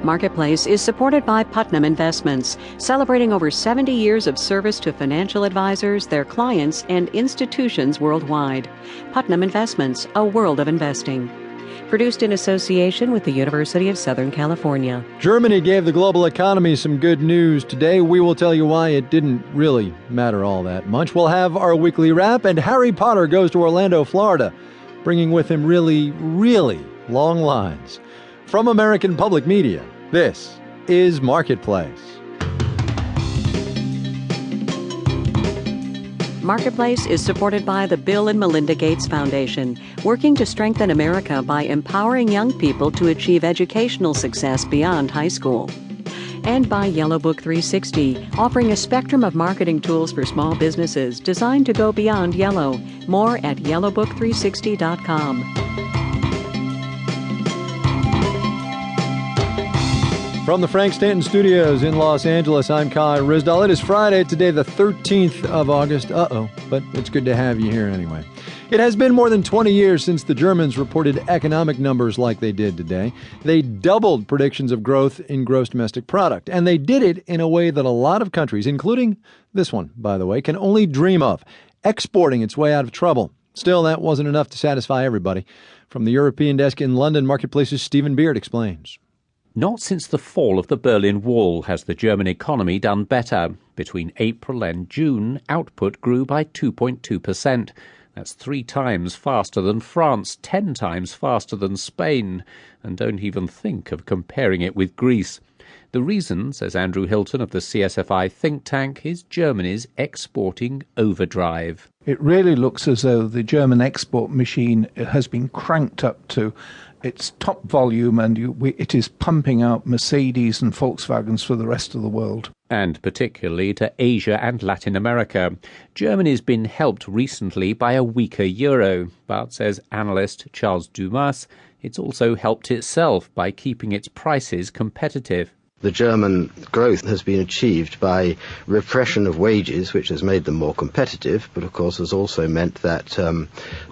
Marketplace is supported by Putnam Investments, celebrating over 70 years of service to financial advisors, their clients, and institutions worldwide. Putnam Investments, a world of investing. Produced in association with the University of Southern California. Germany gave the global economy some good news today. We will tell you why it didn't really matter all that much. We'll have our weekly wrap, and Harry Potter goes to Orlando, Florida, bringing with him really, really long lines. From American Public Media, this is Marketplace. Marketplace is supported by the Bill and Melinda Gates Foundation, working to strengthen America by empowering young people to achieve educational success beyond high school. And by Audiobook 360, offering a spectrum of marketing tools for small businesses designed to go beyond yellow. More at audiobook360.com. From the Frank Stanton Studios in Los Angeles, I'm Kai Ryssdal. It is Friday, today the 13th of August. But it's good to have you here anyway. It has been more than 20 years since the Germans reported economic numbers like they did today. They doubled predictions of growth in gross domestic product, and they did it in a way that a lot of countries, including this one, by the way, can only dream of, exporting its way out of trouble. Still, that wasn't enough to satisfy everybody. From the European desk in London, Marketplace's Stephen Beard explains. Not since the fall of the Berlin Wall has the German economy done better. Between April and June, output grew by 2.2%. That's 3 times faster than France, 10 times faster than Spain. And don't even think of comparing it with Greece. The reason, says Andrew Hilton of the CSFI think tank, is Germany's exporting overdrive. It really looks as though the German export machine has been cranked up to its top volume, and it is pumping out Mercedes and Volkswagens for the rest of the world. And particularly to Asia and Latin America. Germany's been helped recently by a weaker euro, but, says analyst Charles Dumas, it's also helped itself by keeping its prices competitive. The German growth has been achieved by repression of wages, which has made them more competitive, but of course has also meant that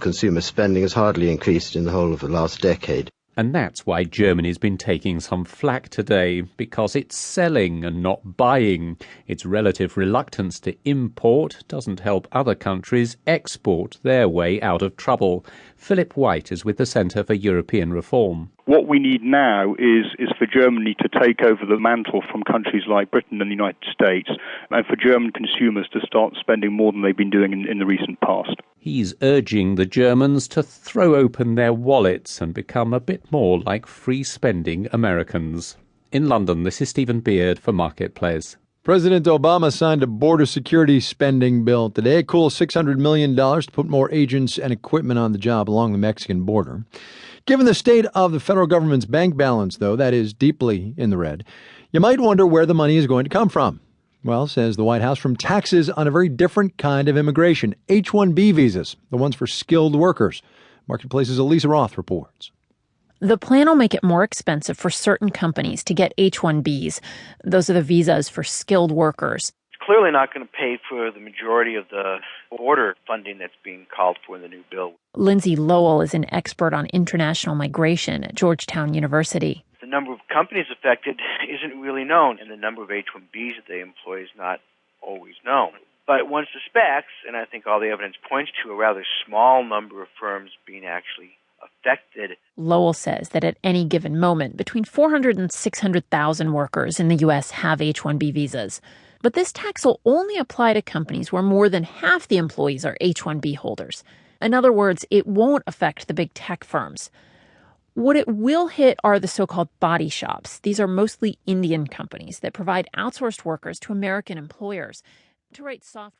consumer spending has hardly increased in the whole of the last decade. And that's why Germany's been taking some flack today, because it's selling and not buying. Its relative reluctance to import doesn't help other countries export their way out of trouble. Philip White is with the Centre for European Reform. What we need now is for Germany to take over the mantle from countries like Britain and the United States, and for German consumers to start spending more than they've been doing in the recent past. He's urging the Germans to throw open their wallets and become a bit more like free-spending Americans. In London, this is Stephen Beard for Marketplace. President Obama signed a border security spending bill today, a cool $600 million to put more agents and equipment on the job along the Mexican border. Given the state of the federal government's bank balance, though, that is deeply in the red, you might wonder where the money is going to come from. Well, says the White House, from taxes on a very different kind of immigration, H-1B visas, the ones for skilled workers. Marketplace's Elisa Roth reports. The plan will make it more expensive for certain companies to get H-1Bs. Those are the visas for skilled workers. It's clearly not going to pay for the majority of the border funding that's being called for in the new bill. Lindsay Lowell is an expert on international migration at Georgetown University. The number of companies affected isn't really known, and the number of H-1Bs that they employ is not always known. But one suspects, and I think all the evidence points to, a rather small number of firms being actually affected. Lowell says that at any given moment, between 400,000 and 600,000 workers in the U.S. have H-1B visas. But this tax will only apply to companies where more than half the employees are H-1B holders. In other words, it won't affect the big tech firms. What it will hit are the so-called body shops. These are mostly Indian companies that provide outsourced workers to American employers to write software.